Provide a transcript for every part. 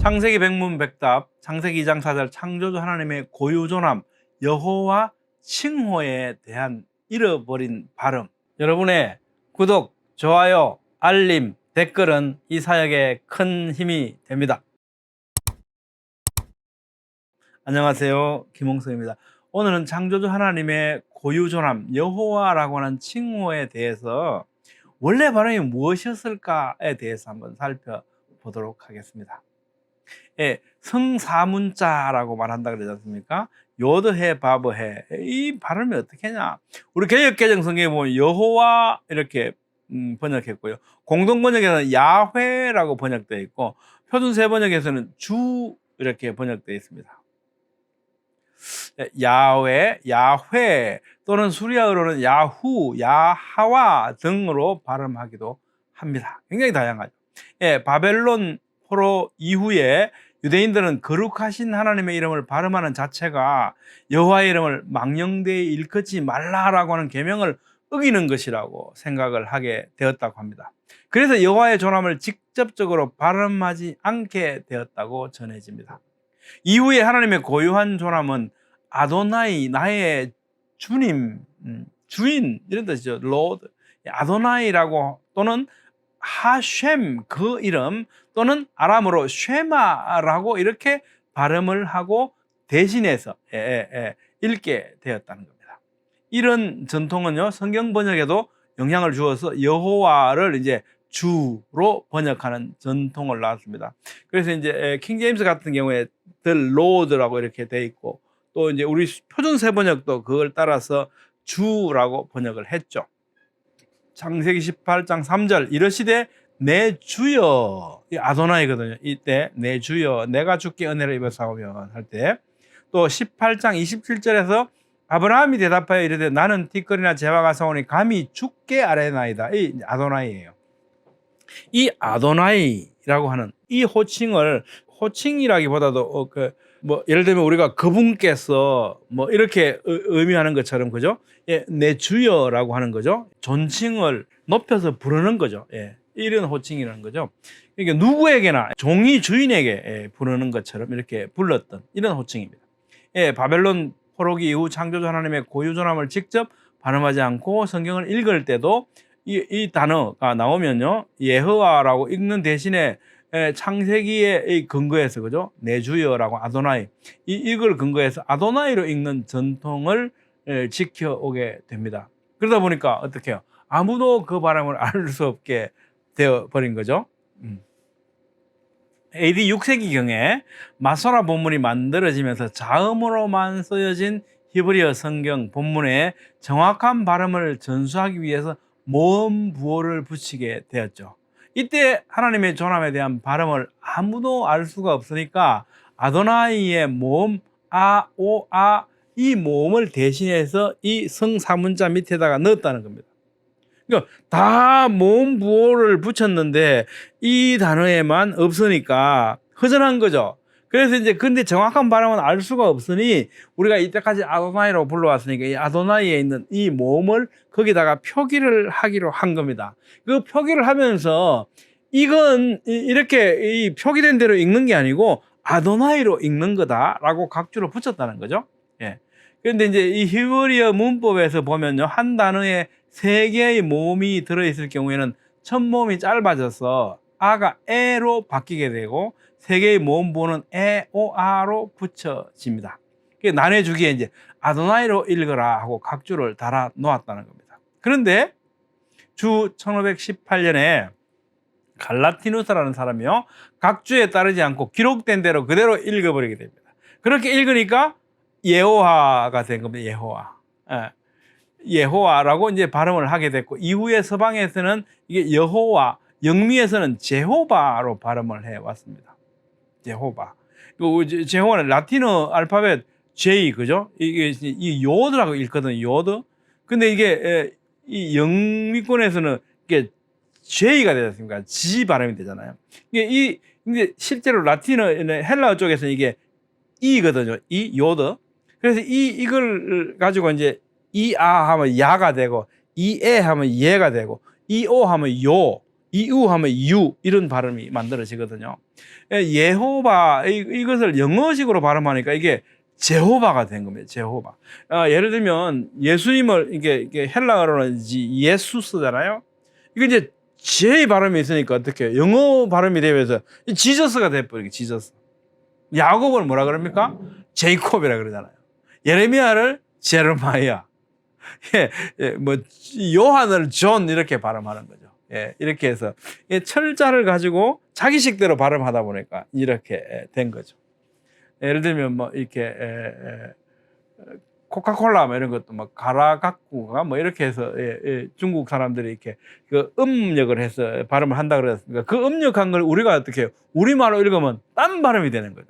창세기 백문백답, 창세기 2장 4절 창조주 하나님의 고유존함, 여호와 칭호에 대한 잃어버린 발음. 여러분의 구독, 좋아요, 알림, 댓글은 이 사역에 큰 힘이 됩니다. 안녕하세요, 김홍석입니다. 오늘은 창조주 하나님의 고유존함, 여호와라고 하는 칭호에 대해서 원래 발음이 무엇이었을까에 대해서 한번 살펴보도록 하겠습니다. 예, 성사문자라고 말한다 그러지 않습니까? 요드해 바브해, 이 발음이 어떻게 하냐? 우리 개역개정 성경에 보면 여호와 이렇게 번역했고요, 공동 번역에서는 야훼라고 번역되어 있고, 표준세 번역에서는 주 이렇게 번역되어 있습니다. 야훼, 야훼 또는 수리아어로는 야후, 야하와 등으로 발음하기도 합니다. 굉장히 다양하죠. 예, 바벨론 포로 이후에 유대인들은 거룩하신 하나님의 이름을 발음하는 자체가 여호와의 이름을 망령되이 일컫지 말라라고 하는 계명을 어기는 것이라고 생각을 하게 되었다고 합니다. 그래서 여호와의 존함을 직접적으로 발음하지 않게 되었다고 전해집니다. 이후에 하나님의 고유한 존함은 아도나이, 나의 주님, 주인 이런 뜻이죠. 로드, 아도나이라고, 또는 하쉔, 그 이름, 또는 아람어로 쉐마라고 이렇게 발음을 하고 대신해서 읽게 되었다는 겁니다. 이런 전통은요, 성경 번역에도 영향을 주어서 여호와를 이제 주로 번역하는 전통을 낳았습니다. 그래서 이제 킹 제임스 같은 경우에 the Lord라고 이렇게 돼 있고, 또 이제 우리 표준세 번역도 그걸 따라서 주라고 번역을 했죠. 창세기 18장 3절 이르시되 내 주여, 이 아도나이거든요. 이때 내 주여 내가 주께 은혜를 입어사오면 할 때, 또 18장 27절에서 아브라함이 대답하여 이르되 나는 티끌이나 재화가 사오니 감히 주께 아뢰나이다. 이 아도나이예요. 이 아도나이라고 하는 이 호칭을, 호칭이라기보다도 예를 들면 우리가 그분께서 뭐 이렇게 의미하는 것처럼, 그죠? 예, 내 주여라고 하는 거죠. 존칭을 높여서 부르는 거죠. 예, 이런 호칭이라는 거죠. 그러니까 누구에게나 종이 주인에게 부르는 것처럼 이렇게 불렀던 이런 호칭입니다. 예, 바벨론 포로기 이후 창조주 하나님의 고유존함을 직접 발음하지 않고 성경을 읽을 때도 이 단어가 나오면요, 예호와라고 읽는 대신에 창세기의 근거에서, 그죠? 내 주여라고 아도나이, 이걸 근거해서 아도나이로 읽는 전통을 지켜오게 됩니다. 그러다 보니까 어떻게 해요? 아무도 그 발음을 알 수 없게 되어버린 거죠. AD 6세기경에 마소라 본문이 만들어지면서 자음으로만 쓰여진 히브리어 성경 본문의 정확한 발음을 전수하기 위해서 모음 부호를 붙이게 되었죠. 이때 하나님의 존함에 대한 발음을 아무도 알 수가 없으니까 아도나이의 모음 아, 오, 아, 이 모음을 대신해서 이 성사문자 밑에다가 넣었다는 겁니다. 그러니까 다 모음 부호를 붙였는데 이 단어에만 없으니까 허전한 거죠. 그래서 이제 근데 정확한 발음은 알 수가 없으니 우리가 이때까지 아도나이라고 불러왔으니까 이 아도나이에 있는 이 모음을 거기다가 표기를 하기로 한 겁니다. 그 표기를 하면서 이건 이렇게 이 표기된 대로 읽는 게 아니고 아도나이로 읽는 거다라고 각주로 붙였다는 거죠. 예. 그런데 이제 이 히브리어 문법에서 보면요, 한 단어에 3개의 모음이 들어있을 경우에는 첫 모음이 짧아져서 아가 에로 바뀌게 되고 3개의 모음 부호는 에, 오, 아로 붙여집니다. 나눠주기에 이제 아도나이로 읽어라 하고 각주를 달아 놓았다는 겁니다. 그런데 주 1518년에 갈라티누스라는 사람이요, 각주에 따르지 않고 기록된 대로 그대로 읽어버리게 됩니다. 그렇게 읽으니까 예호와가 된 겁니다. 예호와. 예호와라고 이제 발음을 하게 됐고, 이후에 서방에서는 이게 여호와, 영미에서는 제호바로 발음을 해 왔습니다. 제호바. 제호바는 라틴어 알파벳 J, 그죠? 이게 이 요드라고 읽거든요. 요드. 근데 이게 이 영미권에서는 이게 J가 되지 않습니까? G 발음이 되잖아요. 이게 근데 실제로 라틴어 헬라어 쪽에서는 이게 E거든요. 이 요드. 그래서 이걸 가지고 이제 이아 하면 야가 되고, 이에 하면 예가 되고, 이오 하면 요, 이우 하면 유 이런 발음이 만들어지거든요. 예호바 이것을 영어식으로 발음하니까 이게 제호바가 된 겁니다. 제호바. 예를 들면 예수님을 이게 헬라어로는 예수스잖아요. 이거 이제 J 발음이 있으니까 어떻게 영어 발음이 되면서 지저스가 돼버리게 지저스. 야곱을 뭐라 그럽니까? 제이콥이라 그러잖아요. 예레미야를 제르마야. 뭐 요한을 존 이렇게 발음하는 거죠. 이렇게 해서 철자를 가지고 자기식대로 발음하다 보니까 이렇게 된 거죠. 예를 들면 뭐 이렇게 코카콜라 뭐 이런 것도 막 가라가꾸가 뭐 이렇게 해서 중국 사람들이 이렇게 그 음력을 해서 발음을 한다 그랬습니까? 그 음력한 걸 우리가 어떻게 우리말로 읽으면 딴 발음이 되는 거죠.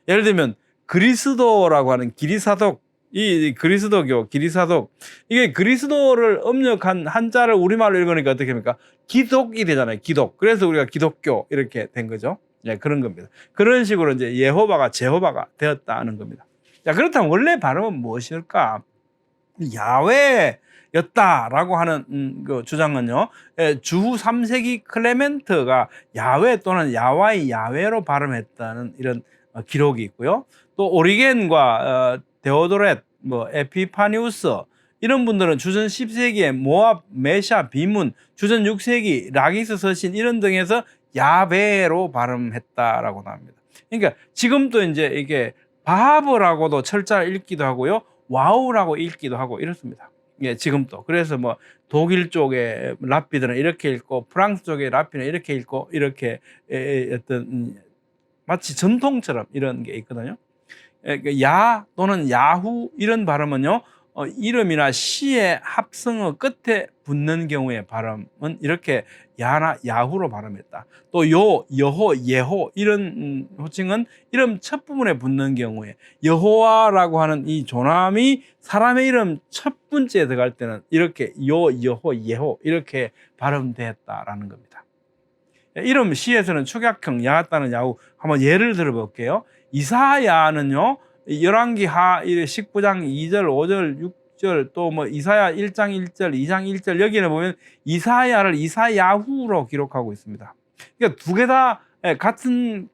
예를 들면 그리스도라고 하는 기리사독, 이 그리스도교 기리사독, 이게 그리스도를 음력한 한자를 우리말로 읽으니까 어떻게 합니까? 기독이 되잖아요. 기독. 그래서 우리가 기독교 이렇게 된 거죠. 그런 겁니다. 그런 식으로 이제 예호바가 제호바가 되었다는 겁니다. 자, 그렇다면 원래 발음은 무엇일까? 야훼였다라고 하는 그 주장은요, 주후 3세기 클레멘트가 야훼 또는 야와이 야훼로 발음했다는 이런 기록이 있고요. 또 오리겐과 데오도렛, 뭐 에피파니우스 이런 분들은 주전 10세기에 모압, 메샤, 비문, 주전 6세기 라기스 서신 이런 등에서 야베로 발음했다라고 나옵니다. 그러니까 지금도 이제 이게 바브라고도 철자를 읽기도 하고요, 와우라고 읽기도 하고 이렇습니다. 지금도. 그래서 뭐 독일 쪽에 랍비들은 이렇게 읽고 프랑스 쪽에 랍비는 이렇게 읽고 이렇게 어떤 마치 전통처럼 이런 게 있거든요. 야 또는 야후 이런 발음은요, 이름이나 시의 합성어 끝에 붙는 경우의 발음은 이렇게 야나 야후로 발음했다. 또 여호, 예호 이런 호칭은 이름 첫 부분에 붙는 경우에 여호와라고 하는 이 조남이 사람의 이름 첫 번째에 들어갈 때는 이렇게 여호, 예호 이렇게 발음되었다라는 겁니다. 이름 시에서는 축약형 야따는 야후 한번 예를 들어볼게요. 이사야는요, 열왕기 하 19장 2절, 5절, 6절 또 뭐 이사야 1장 1절, 2장 1절 여기는 보면 이사야를 이사야후로 기록하고 있습니다. 그러니까 두 개 다 같은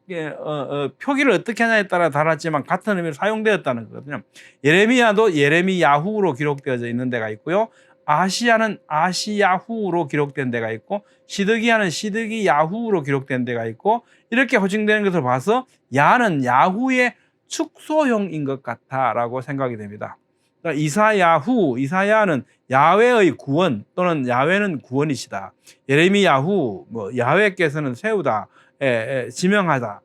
표기를 어떻게 하냐에 따라 달랐지만 같은 의미로 사용되었다는 거거든요. 예레미야도 예레미야후로 기록되어져 있는 데가 있고요. 아시야는 아시야후로 기록된 데가 있고 시드기야는 시드기야후로 기록된 데가 있고 이렇게 호칭되는 것을 봐서 야는 야후의 축소형인 것 같다라고 생각이 됩니다. 이사야후, 이사야는 야훼의 구원 또는 야훼는 구원이시다. 예레미야후, 뭐 야훼께서는 세우다, 지명하다.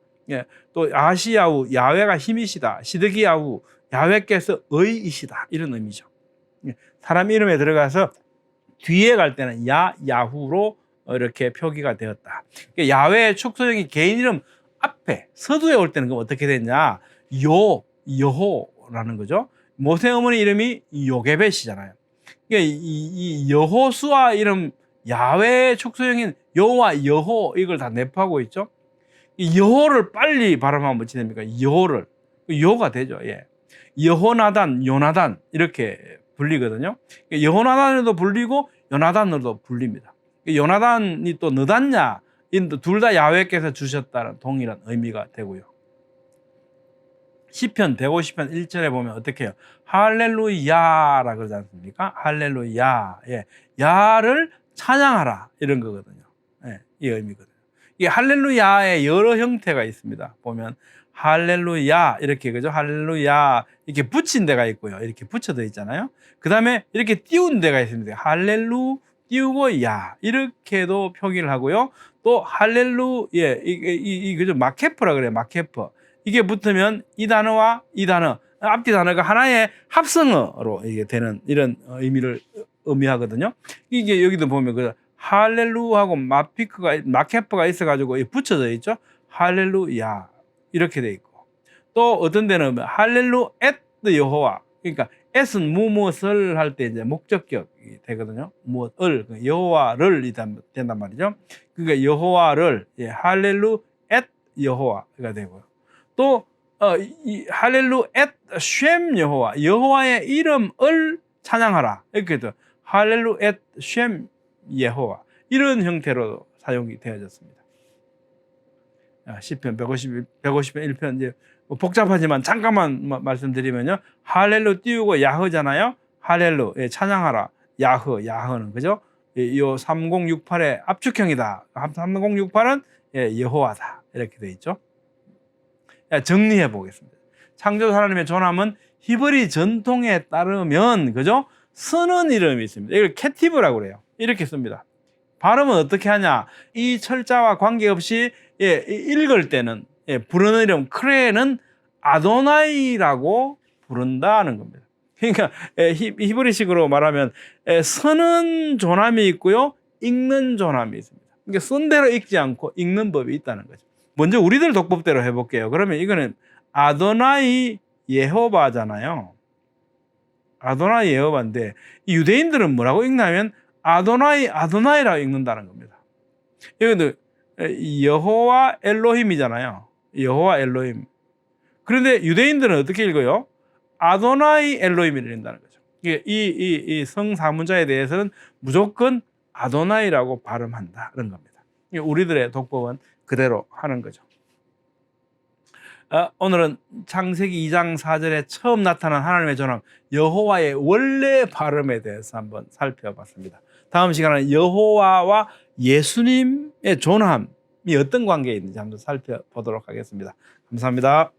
또 아시야후, 야훼가 힘이시다. 시드기야후, 야훼께서 의이시다. 이런 의미죠. 사람 이름에 들어가서 뒤에 갈 때는 야후로 이렇게 표기가 되었다. 야훼의 축소형이 개인 이름 앞에 서두에 올 때는 그럼 어떻게 됐냐? 여호라는 거죠. 모세 어머니 이름이 요게벳이잖아요. 이 여호수아 이름 야훼의 축소형인 여호와 여호 이걸 다 내포하고 있죠. 이 여호를 빨리 발음하면 어찌 됩니까? 여호를 여호가 되죠. 여호나단, 요나단 이렇게 불리거든요. 여호나단으로도 불리고 요나단으로도 불립니다. 요나단이 또 너단냐 둘 다 야훼께서 주셨다는 동일한 의미가 되고요. 시편 150편 1절에 보면 어떻게 해요? 할렐루야라 그러지 않습니까? 할렐루야. 야를 찬양하라 이런 거거든요. 이 의미거든요. 이 할렐루야의 여러 형태가 있습니다. 보면 할렐루야 이렇게 그죠? 할렐루야 이렇게 붙인 데가 있고요. 이렇게 붙여져 있잖아요. 그다음에 이렇게 띄운 데가 있습니다. 할렐루 띄우고 야 이렇게도 표기를 하고요. 또 할렐루 그죠? 마케프라 그래요. 마케프. 이게 붙으면 이 단어와 이 단어 앞뒤 단어가 하나의 합성어로 이게 되는 이런 의미를 의미하거든요. 이게 여기도 보면 그 할렐루하고 마케프가 있어가지고 붙여져 있죠. 할렐루야 이렇게 돼 있고 또 어떤 데는 할렐루 앳 여호와 그러니까 앳은 무엇을 할 때 이제 목적격이 되거든요. 무엇을 여호와를 된단 말이죠. 그러니까 여호와를 할렐루 앳 여호와가 되고요. 또 할렐루 앳 쉔 여호와 여호와의 이름을 찬양하라 이렇게 해서 할렐루 앳 쉔 여호와 이런 형태로 사용이 되어졌습니다. 시편 150편 1편 이제 복잡하지만 잠깐만 말씀드리면요. 할렐루 띄우고 야흐잖아요. 할렐루 찬양하라. 야흐는 그죠? 이 3068의 압축형이다. 3068은 여호와다. 이렇게 돼 있죠. 정리해 보겠습니다. 창조주 하나님의 존함은 히브리 전통에 따르면 그죠? 쓰는 이름이 있습니다. 이걸 캐티브라고 그래요. 이렇게 씁니다. 발음은 어떻게 하냐? 이 철자와 관계없이 읽을 때는 부르는 이름 크레는 아도나이라고 부른다는 겁니다. 그러니까 히브리식으로 말하면 쓰는 존함이 있고요, 읽는 존함이 있습니다. 그러니까 쓴 대로 읽지 않고 읽는 법이 있다는 거죠. 먼저 우리들 독법대로 해볼게요. 그러면 이거는 아도나이 예호바잖아요. 아도나이 예호바인데 유대인들은 뭐라고 읽냐면 아도나이라고 읽는다는 겁니다. 이건 여호와 엘로힘이잖아요. 여호와 엘로힘. 그런데 유대인들은 어떻게 읽어요? 아도나이 엘로힘을 읽는다는 거죠. 이 성사문자에 대해서는 무조건 아도나이라고 발음한다는 겁니다. 우리들의 독법은 그대로 하는 거죠. 오늘은 창세기 2장 4절에 처음 나타난 하나님의 존함 여호와의 원래 발음에 대해서 한번 살펴봤습니다. 다음 시간에는 여호와와 예수님의 존함이 어떤 관계에 있는지 한번 살펴보도록 하겠습니다. 감사합니다.